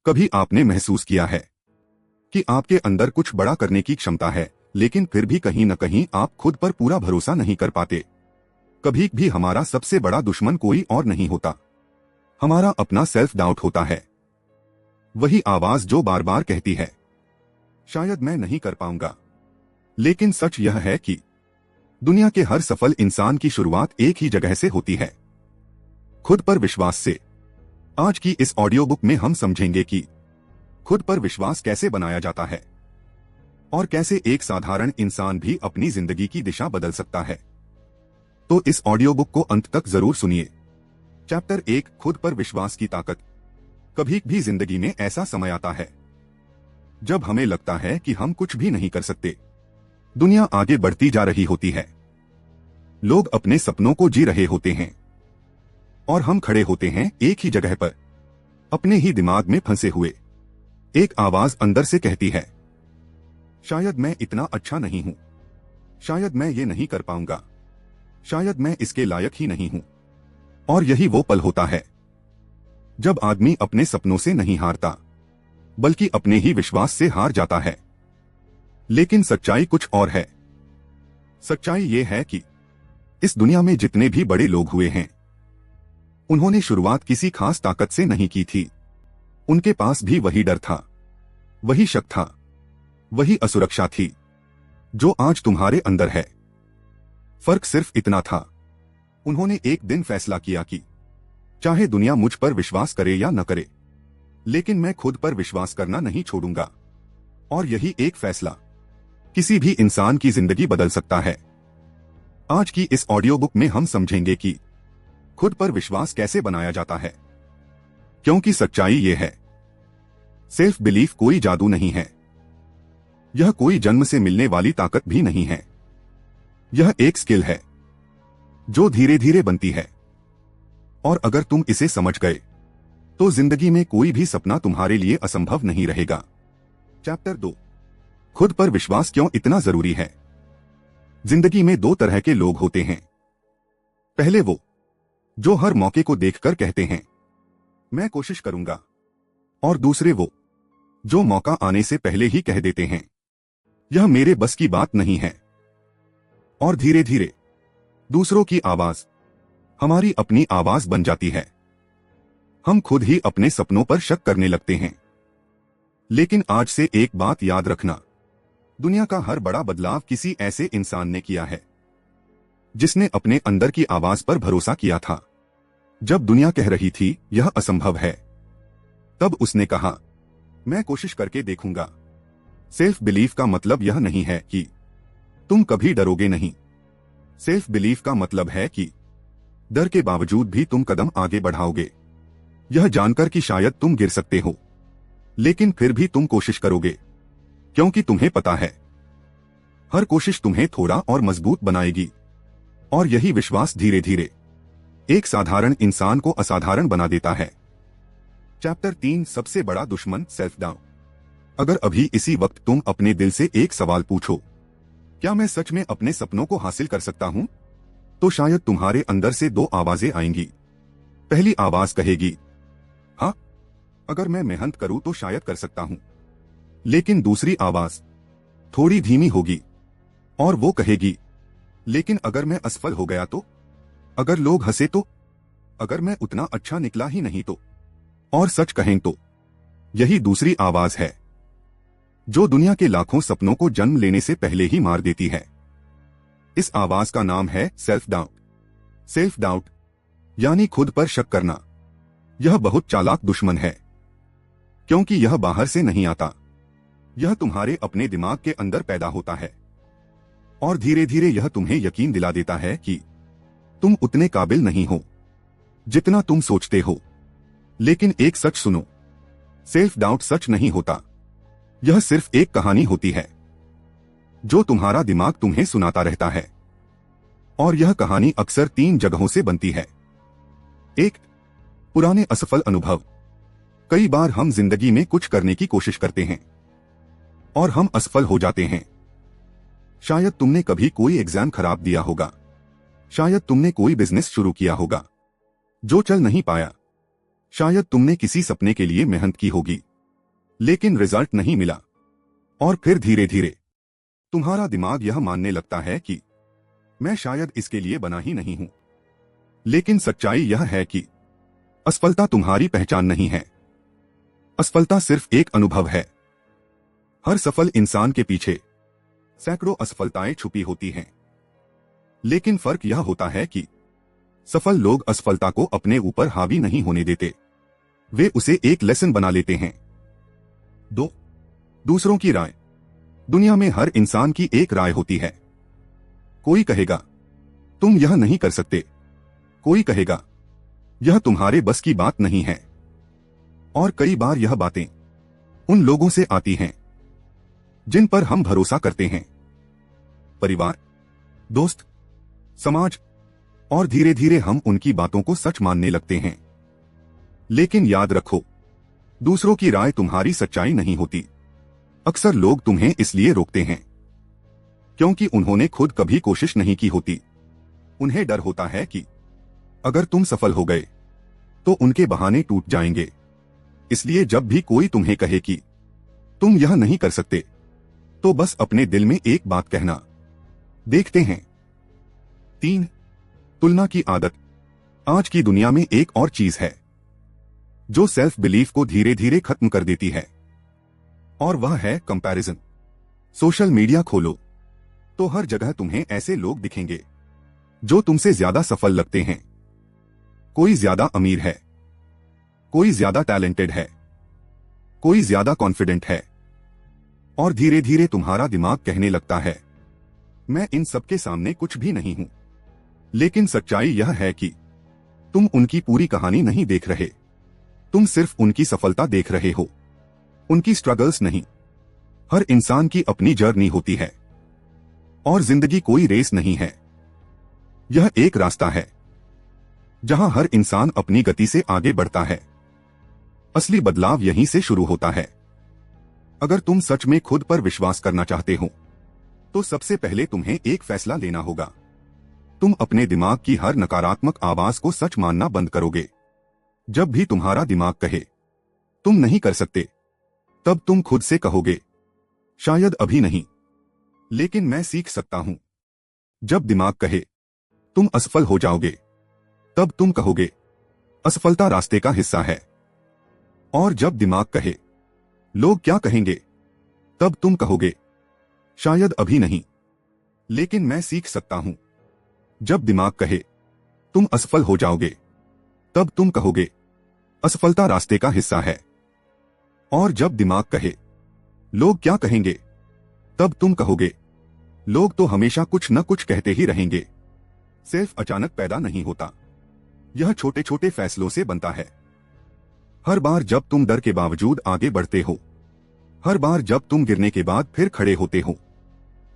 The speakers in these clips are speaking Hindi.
कभी आपने महसूस किया है कि आपके अंदर कुछ बड़ा करने की क्षमता है, लेकिन फिर भी कहीं न कहीं आप खुद पर पूरा भरोसा नहीं कर पाते। कभी भी हमारा सबसे बड़ा दुश्मन कोई और नहीं होता, हमारा अपना सेल्फ डाउट होता है। वही आवाज जो बार बार कहती है, शायद मैं नहीं कर पाऊंगा। लेकिन सच यह है कि दुनिया के हर सफल इंसान की शुरुआत एक ही जगह से होती है, खुद पर विश्वास से। आज की इस ऑडियो बुक में हम समझेंगे कि खुद पर विश्वास कैसे बनाया जाता है और कैसे एक साधारण इंसान भी अपनी जिंदगी की दिशा बदल सकता है। तो इस ऑडियो बुक को अंत तक जरूर सुनिए। चैप्टर 1, खुद पर विश्वास की ताकत। कभी भी जिंदगी में ऐसा समय आता है जब हमें लगता है कि हम कुछ भी नहीं कर सकते। दुनिया आगे बढ़ती जा रही होती है, लोग अपने सपनों को जी रहे होते हैं और हम खड़े होते हैं एक ही जगह पर, अपने ही दिमाग में फंसे हुए। एक आवाज अंदर से कहती है, शायद मैं इतना अच्छा नहीं हूं, शायद मैं ये नहीं कर पाऊंगा, शायद मैं इसके लायक ही नहीं हूं। और यही वो पल होता है जब आदमी अपने सपनों से नहीं हारता, बल्कि अपने ही विश्वास से हार जाता है। लेकिन सच्चाई कुछ और है। सच्चाई ये है कि इस दुनिया में जितने भी बड़े लोग हुए हैं, उन्होंने शुरुआत किसी खास ताकत से नहीं की थी। उनके पास भी वही डर था, वही शक था, वही असुरक्षा थी जो आज तुम्हारे अंदर है। फर्क सिर्फ इतना था, उन्होंने एक दिन फैसला किया कि चाहे दुनिया मुझ पर विश्वास करे या न करे, लेकिन मैं खुद पर विश्वास करना नहीं छोड़ूंगा। और यही एक फैसला किसी भी इंसान की जिंदगी बदल सकता है। आज की इस ऑडियो बुक में हम समझेंगे कि खुद पर विश्वास कैसे बनाया जाता है, क्योंकि सच्चाई ये है, सेल्फ बिलीफ कोई जादू नहीं है, यह कोई जन्म से मिलने वाली ताकत भी नहीं है। यह एक स्किल है जो धीरे धीरे बनती है, और अगर तुम इसे समझ गए तो जिंदगी में कोई भी सपना तुम्हारे लिए असंभव नहीं रहेगा। चैप्टर 2, खुद पर विश्वास क्यों इतना जरूरी है। जिंदगी में दो तरह के लोग होते हैं। पहले वो जो हर मौके को देखकर कहते हैं, मैं कोशिश करूंगा, और दूसरे वो जो मौका आने से पहले ही कह देते हैं, यह मेरे बस की बात नहीं है। और धीरे धीरे दूसरों की आवाज हमारी अपनी आवाज बन जाती है। हम खुद ही अपने सपनों पर शक करने लगते हैं। लेकिन आज से एक बात याद रखना, दुनिया का हर बड़ा बदलाव किसी ऐसे इंसान ने किया है जिसने अपने अंदर की आवाज पर भरोसा किया था। जब दुनिया कह रही थी यह असंभव है, तब उसने कहा, मैं कोशिश करके देखूंगा। सेल्फ बिलीफ का मतलब यह नहीं है कि तुम कभी डरोगे नहीं। सेल्फ बिलीफ का मतलब है कि डर के बावजूद भी तुम कदम आगे बढ़ाओगे, यह जानकर कि शायद तुम गिर सकते हो, लेकिन फिर भी तुम कोशिश करोगे, क्योंकि तुम्हें पता है हर कोशिश तुम्हें थोड़ा और मजबूत बनाएगी। और यही विश्वास धीरे धीरे एक साधारण इंसान को असाधारण बना देता है। चैप्टर 3, सबसे बड़ा दुश्मन सेल्फ डाउट। अगर अभी इसी वक्त तुम अपने दिल से एक सवाल पूछो, क्या मैं सच में अपने सपनों को हासिल कर सकता हूं, तो शायद तुम्हारे अंदर से दो आवाजें आएंगी। पहली आवाज कहेगी, हाँ, अगर मैं मेहनत करूं तो शायद कर सकता हूं। लेकिन दूसरी आवाज थोड़ी धीमी होगी और वो कहेगी, लेकिन अगर मैं असफल हो गया तो, अगर लोग हंसे तो, अगर मैं उतना अच्छा निकला ही नहीं तो। और सच कहें तो यही दूसरी आवाज है जो दुनिया के लाखों सपनों को जन्म लेने से पहले ही मार देती है। इस आवाज का नाम है सेल्फ डाउट। सेल्फ डाउट यानी खुद पर शक करना। यह बहुत चालाक दुश्मन है, क्योंकि यह बाहर से नहीं आता, यह तुम्हारे अपने दिमाग के अंदर पैदा होता है। और धीरे धीरे यह तुम्हें यकीन दिला देता है कि तुम उतने काबिल नहीं हो जितना तुम सोचते हो। लेकिन एक सच सुनो, सेल्फ डाउट सच नहीं होता, यह सिर्फ एक कहानी होती है जो तुम्हारा दिमाग तुम्हें सुनाता रहता है। और यह कहानी अक्सर 3 जगहों से बनती है। 1, पुराने असफल अनुभव। कई बार हम जिंदगी में कुछ करने की कोशिश करते हैं और हम असफल हो जाते हैं। शायद तुमने कभी कोई एग्जाम खराब दिया होगा, शायद तुमने कोई बिजनेस शुरू किया होगा जो चल नहीं पाया, शायद तुमने किसी सपने के लिए मेहनत की होगी लेकिन रिजल्ट नहीं मिला। और फिर धीरे धीरे तुम्हारा दिमाग यह मानने लगता है कि मैं शायद इसके लिए बना ही नहीं हूं। लेकिन सच्चाई यह है कि असफलता तुम्हारी पहचान नहीं है। असफलता सिर्फ एक अनुभव है। हर सफल इंसान के पीछे सैकड़ों असफलताएं छुपी होती हैं। लेकिन फर्क यह होता है कि सफल लोग असफलता को अपने ऊपर हावी नहीं होने देते, वे उसे एक लेसन बना लेते हैं। 2. दूसरों की राय। दुनिया में हर इंसान की एक राय होती है। कोई कहेगा तुम यह नहीं कर सकते, कोई कहेगा यह तुम्हारे बस की बात नहीं है। और कई बार यह बातें उन लोगों से आती हैं जिन पर हम भरोसा करते हैं, परिवार, दोस्त, समाज, और धीरे धीरे हम उनकी बातों को सच मानने लगते हैं। लेकिन याद रखो, दूसरों की राय तुम्हारी सच्चाई नहीं होती। अक्सर लोग तुम्हें इसलिए रोकते हैं क्योंकि उन्होंने खुद कभी कोशिश नहीं की होती। उन्हें डर होता है कि अगर तुम सफल हो गए तो उनके बहाने टूट जाएंगे। इसलिए जब भी कोई तुम्हें कहे कि तुम यह नहीं कर सकते, तो बस अपने दिल में एक बात कहना, देखते हैं। 3. तुलना की आदत। आज की दुनिया में एक और चीज है जो सेल्फ बिलीफ को धीरे धीरे खत्म कर देती है, और वह है कंपैरिजन। सोशल मीडिया खोलो तो हर जगह तुम्हें ऐसे लोग दिखेंगे जो तुमसे ज्यादा सफल लगते हैं। कोई ज्यादा अमीर है, कोई ज्यादा टैलेंटेड है, कोई ज्यादा कॉन्फिडेंट है, और धीरे धीरे तुम्हारा दिमाग कहने लगता है मैं इन सबके सामने कुछ भी नहीं हूं। लेकिन सच्चाई यह है कि तुम उनकी पूरी कहानी नहीं देख रहे, तुम सिर्फ उनकी सफलता देख रहे हो, उनकी स्ट्रगल्स नहीं। हर इंसान की अपनी जर्नी होती है, और जिंदगी कोई रेस नहीं है। यह एक रास्ता है जहां हर इंसान अपनी गति से आगे बढ़ता है। असली बदलाव यहीं से शुरू होता है। अगर तुम सच में खुद पर विश्वास करना चाहते हो, तो सबसे पहले तुम्हें एक फैसला लेना होगा। तुम अपने दिमाग की हर नकारात्मक आवाज को सच मानना बंद करोगे। जब भी तुम्हारा दिमाग कहे तुम नहीं कर सकते, तब तुम खुद से कहोगे शायद अभी नहीं, लेकिन मैं सीख सकता हूं। जब दिमाग कहे तुम असफल हो जाओगे, तब तुम कहोगे असफलता रास्ते का हिस्सा है। और जब दिमाग कहे लोग क्या कहेंगे, तब तुम कहोगे शायद अभी नहीं, लेकिन मैं सीख सकता हूं। जब दिमाग कहे तुम असफल हो जाओगे, तब तुम कहोगे असफलता रास्ते का हिस्सा है। और जब दिमाग कहे लोग क्या कहेंगे, तब तुम कहोगे लोग तो हमेशा कुछ न कुछ कहते ही रहेंगे। सिर्फ अचानक पैदा नहीं होता, यह छोटे छोटे फैसलों से बनता है। हर बार जब तुम डर के बावजूद आगे बढ़ते हो, हर बार जब तुम गिरने के बाद फिर खड़े होते हो,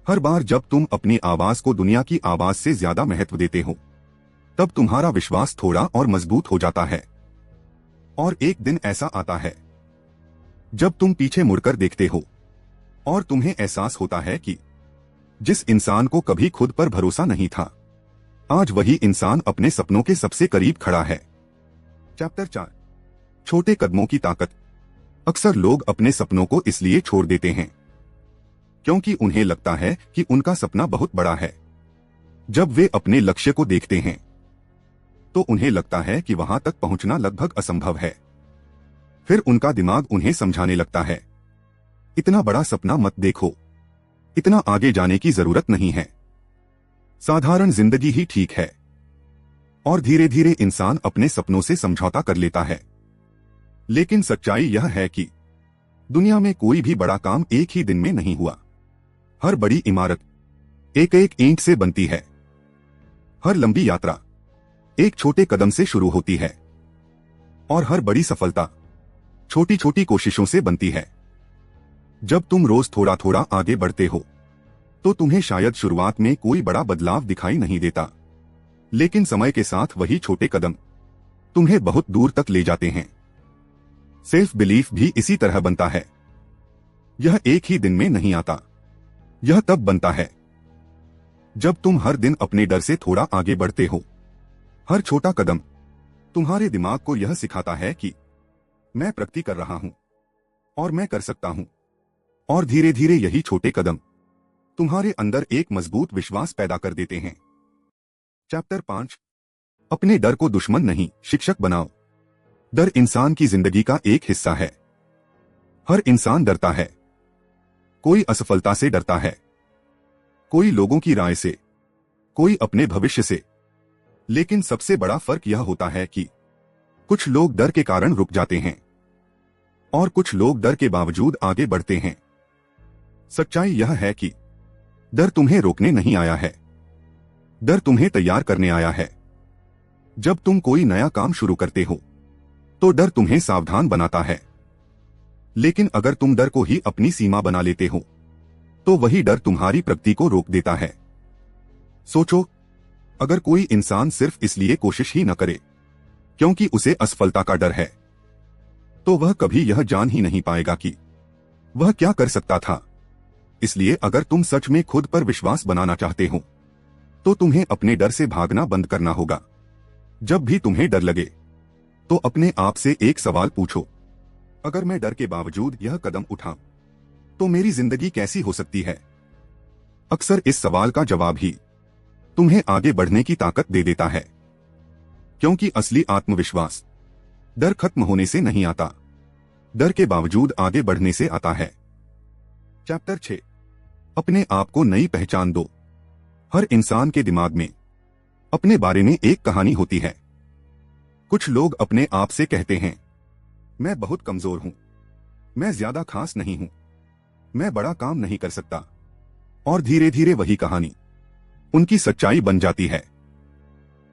हर बार जब तुम अपनी आवाज को दुनिया की आवाज से ज्यादा महत्व देते हो, तब तुम्हारा विश्वास थोड़ा और मजबूत हो जाता है। और एक दिन ऐसा आता है जब तुम पीछे मुड़कर देखते हो और तुम्हें एहसास होता है कि जिस इंसान को कभी खुद पर भरोसा नहीं था, आज वही इंसान अपने सपनों के सबसे करीब खड़ा है। चैप्टर 4, छोटे कदमों की ताकत। अक्सर लोग अपने सपनों को इसलिए छोड़ देते हैं क्योंकि उन्हें लगता है कि उनका सपना बहुत बड़ा है। जब वे अपने लक्ष्य को देखते हैं तो उन्हें लगता है कि वहां तक पहुंचना लगभग असंभव है। फिर उनका दिमाग उन्हें समझाने लगता है इतना बड़ा सपना मत देखो, इतना आगे जाने की जरूरत नहीं है, साधारण जिंदगी ही ठीक है। और धीरे धीरे इंसान अपने सपनों से समझौता कर लेता है। लेकिन सच्चाई यह है कि दुनिया में कोई भी बड़ा काम एक ही दिन में नहीं हुआ। हर बड़ी इमारत एक एक ईंट से बनती है। हर लंबी यात्रा एक छोटे कदम से शुरू होती है, और हर बड़ी सफलता छोटी छोटी कोशिशों से बनती है। जब तुम रोज थोड़ा थोड़ा आगे बढ़ते हो, तो तुम्हें शायद शुरुआत में कोई बड़ा बदलाव दिखाई नहीं देता, लेकिन समय के साथ वही छोटे कदम तुम्हें बहुत दूर तक ले जाते हैं। सेल्फ बिलीफ भी इसी तरह बनता है। यह एक ही दिन में नहीं आता, यह तब बनता है जब तुम हर दिन अपने डर से थोड़ा आगे बढ़ते हो। हर छोटा कदम तुम्हारे दिमाग को यह सिखाता है कि मैं प्रगति कर रहा हूं, और मैं कर सकता हूं। और धीरे धीरे यही छोटे कदम तुम्हारे अंदर एक मजबूत विश्वास पैदा कर देते हैं। चैप्टर 5। अपने डर को दुश्मन नहीं, शिक्षक बनाओ। डर इंसान की जिंदगी का एक हिस्सा है। हर इंसान डरता है। कोई असफलता से डरता है, कोई लोगों की राय से, कोई अपने भविष्य से। लेकिन सबसे बड़ा फर्क यह होता है कि कुछ लोग डर के कारण रुक जाते हैं और कुछ लोग डर के बावजूद आगे बढ़ते हैं। सच्चाई यह है कि डर तुम्हें रोकने नहीं आया है, डर तुम्हें तैयार करने आया है। जब तुम कोई नया काम शुरू करते हो तो डर तुम्हें सावधान बनाता है, लेकिन अगर तुम डर को ही अपनी सीमा बना लेते हो तो वही डर तुम्हारी प्रगति को रोक देता है। सोचो, अगर कोई इंसान सिर्फ इसलिए कोशिश ही न करे क्योंकि उसे असफलता का डर है, तो वह कभी यह जान ही नहीं पाएगा कि वह क्या कर सकता था। इसलिए अगर तुम सच में खुद पर विश्वास बनाना चाहते हो तो तुम्हें अपने डर से भागना बंद करना होगा। जब भी तुम्हें डर लगे तो अपने आप से एक सवाल पूछो, अगर मैं डर के बावजूद यह कदम उठाऊं तो मेरी जिंदगी कैसी हो सकती है। अक्सर इस सवाल का जवाब ही तुम्हें आगे बढ़ने की ताकत दे देता है, क्योंकि असली आत्मविश्वास डर खत्म होने से नहीं आता, डर के बावजूद आगे बढ़ने से आता है। चैप्टर 6। अपने आप को नई पहचान दो। हर इंसान के दिमाग में अपने बारे में एक कहानी होती है। कुछ लोग अपने आप से कहते हैं, मैं बहुत कमजोर हूं, मैं ज्यादा खास नहीं हूं, मैं बड़ा काम नहीं कर सकता। और धीरे धीरे वही कहानी उनकी सच्चाई बन जाती है।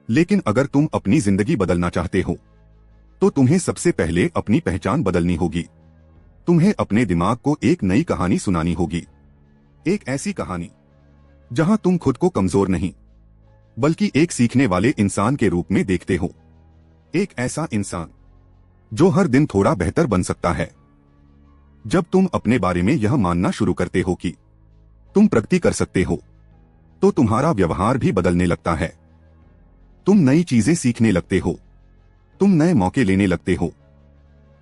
लेकिन अगर तुम अपनी जिंदगी बदलना चाहते हो तो तुम्हें सबसे पहले अपनी पहचान बदलनी होगी। तुम्हें अपने दिमाग को एक नई कहानी सुनानी होगी, एक ऐसी कहानी जहां तुम खुद को कमजोर नहीं बल्कि एक सीखने वाले इंसान के रूप में देखते हो। एक ऐसा इंसान जो हर दिन थोड़ा बेहतर बन सकता है। जब तुम अपने बारे में यह मानना शुरू करते हो कि तुम प्रगति कर सकते हो तो तुम्हारा व्यवहार भी बदलने लगता है। तुम नई चीजें सीखने लगते हो, तुम नए मौके लेने लगते हो,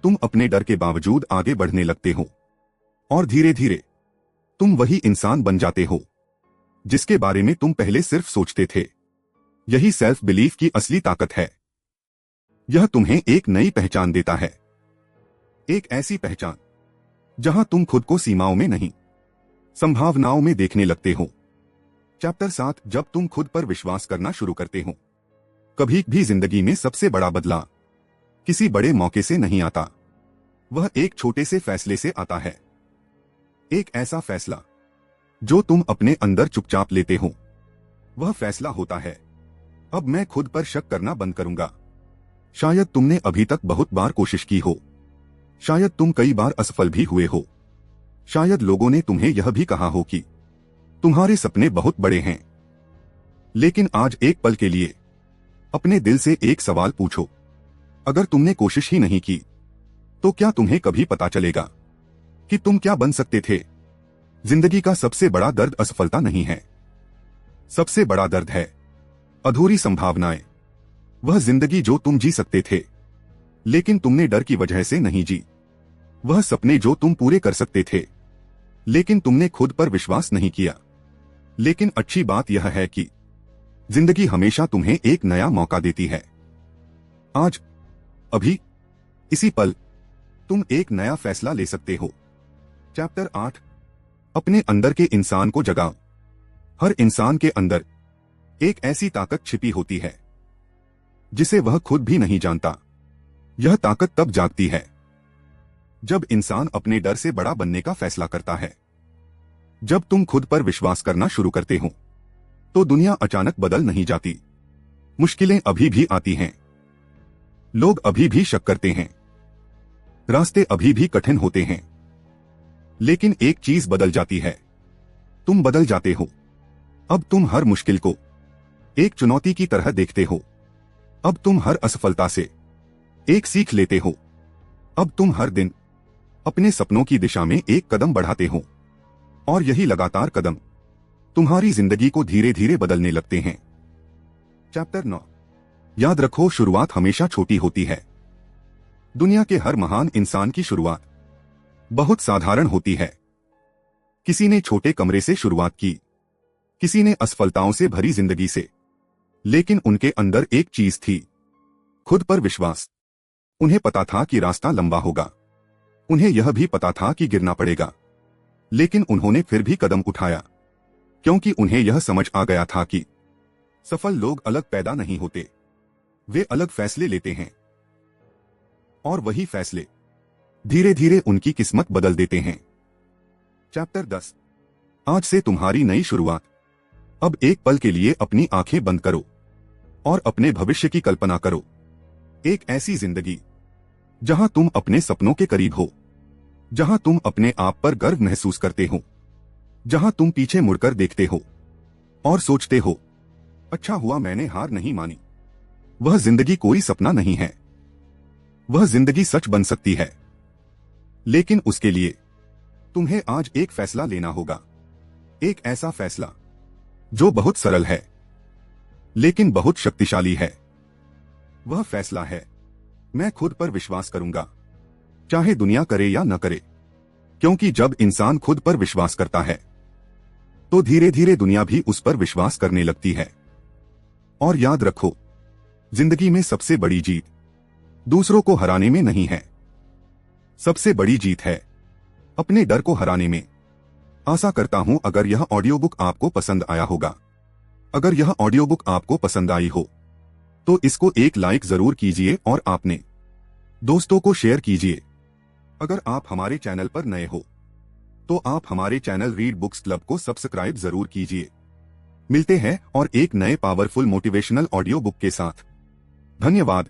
तुम अपने डर के बावजूद आगे बढ़ने लगते हो और धीरे धीरे तुम वही इंसान बन जाते हो जिसके बारे में तुम पहले सिर्फ सोचते थे। यही सेल्फ बिलीफ की असली ताकत है। यह तुम्हें एक नई पहचान देता है, एक ऐसी पहचान जहां तुम खुद को सीमाओं में नहीं, संभावनाओं में देखने लगते हो। चैप्टर 7। जब तुम खुद पर विश्वास करना शुरू करते हो, कभी भी जिंदगी में सबसे बड़ा बदलाव किसी बड़े मौके से नहीं आता, वह एक छोटे से फैसले से आता है। एक ऐसा फैसला जो तुम अपने अंदर चुपचाप लेते हो। वह फैसला होता है, अब मैं खुद पर शक करना बंद करूंगा। शायद तुमने अभी तक बहुत बार कोशिश की हो, शायद तुम कई बार असफल भी हुए हो, शायद लोगों ने तुम्हें यह भी कहा हो कि तुम्हारे सपने बहुत बड़े हैं। लेकिन आज एक पल के लिए अपने दिल से एक सवाल पूछो, अगर तुमने कोशिश ही नहीं की तो क्या तुम्हें कभी पता चलेगा कि तुम क्या बन सकते थे। जिंदगी का सबसे बड़ा दर्द असफलता नहीं है, सबसे बड़ा दर्द है अधूरी संभावनाएं। वह जिंदगी जो तुम जी सकते थे लेकिन तुमने डर की वजह से नहीं जी। वह सपने जो तुम पूरे कर सकते थे लेकिन तुमने खुद पर विश्वास नहीं किया। लेकिन अच्छी बात यह है कि जिंदगी हमेशा तुम्हें एक नया मौका देती है। आज, अभी, इसी पल तुम एक नया फैसला ले सकते हो। चैप्टर 8। अपने अंदर के इंसान को जगाओ। हर इंसान के अंदर एक ऐसी ताकत छिपी होती है जिसे वह खुद भी नहीं जानता। यह ताकत तब जागती है जब इंसान अपने डर से बड़ा बनने का फैसला करता है। जब तुम खुद पर विश्वास करना शुरू करते हो तो दुनिया अचानक बदल नहीं जाती। मुश्किलें अभी भी आती हैं, लोग अभी भी शक करते हैं, रास्ते अभी भी कठिन होते हैं, लेकिन एक चीज बदल जाती है, तुम बदल जाते हो। अब तुम हर मुश्किल को एक चुनौती की तरह देखते हो। अब तुम हर असफलता से एक सीख लेते हो। अब तुम हर दिन अपने सपनों की दिशा में एक कदम बढ़ाते हो और यही लगातार कदम तुम्हारी जिंदगी को धीरे धीरे बदलने लगते हैं। चैप्टर 9। याद रखो, शुरुआत हमेशा छोटी होती है। दुनिया के हर महान इंसान की शुरुआत बहुत साधारण होती है। किसी ने छोटे कमरे से शुरुआत की, किसी ने असफलताओं से भरी जिंदगी से, लेकिन उनके अंदर एक चीज थी, खुद पर विश्वास। उन्हें पता था कि रास्ता लंबा होगा, उन्हें यह भी पता था कि गिरना पड़ेगा, लेकिन उन्होंने फिर भी कदम उठाया, क्योंकि उन्हें यह समझ आ गया था कि सफल लोग अलग पैदा नहीं होते, वे अलग फैसले लेते हैं, और वही फैसले धीरे धीरे उनकी किस्मत बदल देते हैं। चैप्टर 10। आज से तुम्हारी नई शुरुआत। अब एक पल के लिए अपनी आंखें बंद करो और अपने भविष्य की कल्पना करो। एक ऐसी जिंदगी जहां तुम अपने सपनों के करीब हो, जहां तुम अपने आप पर गर्व महसूस करते हो, जहां तुम पीछे मुड़कर देखते हो और सोचते हो, अच्छा हुआ मैंने हार नहीं मानी। वह जिंदगी कोई सपना नहीं है, वह जिंदगी सच बन सकती है, लेकिन उसके लिए तुम्हें आज एक फैसला लेना होगा। एक ऐसा फैसला जो बहुत सरल है, लेकिन बहुत शक्तिशाली है। वह फैसला है, मैं खुद पर विश्वास करूंगा, चाहे दुनिया करे या न करे। क्योंकि जब इंसान खुद पर विश्वास करता है, तो धीरे धीरे दुनिया भी उस पर विश्वास करने लगती है। और याद रखो, जिंदगी में सबसे बड़ी जीत दूसरों को हराने में नहीं है, सबसे बड़ी जीत है अपने डर को हराने में। आशा करता हूं अगर यह ऑडियो बुक आपको पसंद आया होगा। अगर यह ऑडियो बुक आपको पसंद आई हो तो इसको एक लाइक जरूर कीजिए और आपने दोस्तों को शेयर कीजिए। अगर आप हमारे चैनल पर नए हो तो आप हमारे चैनल रीड बुक्स क्लब को सब्सक्राइब जरूर कीजिए। मिलते हैं और एक नए पावरफुल मोटिवेशनल ऑडियो बुक के साथ। धन्यवाद।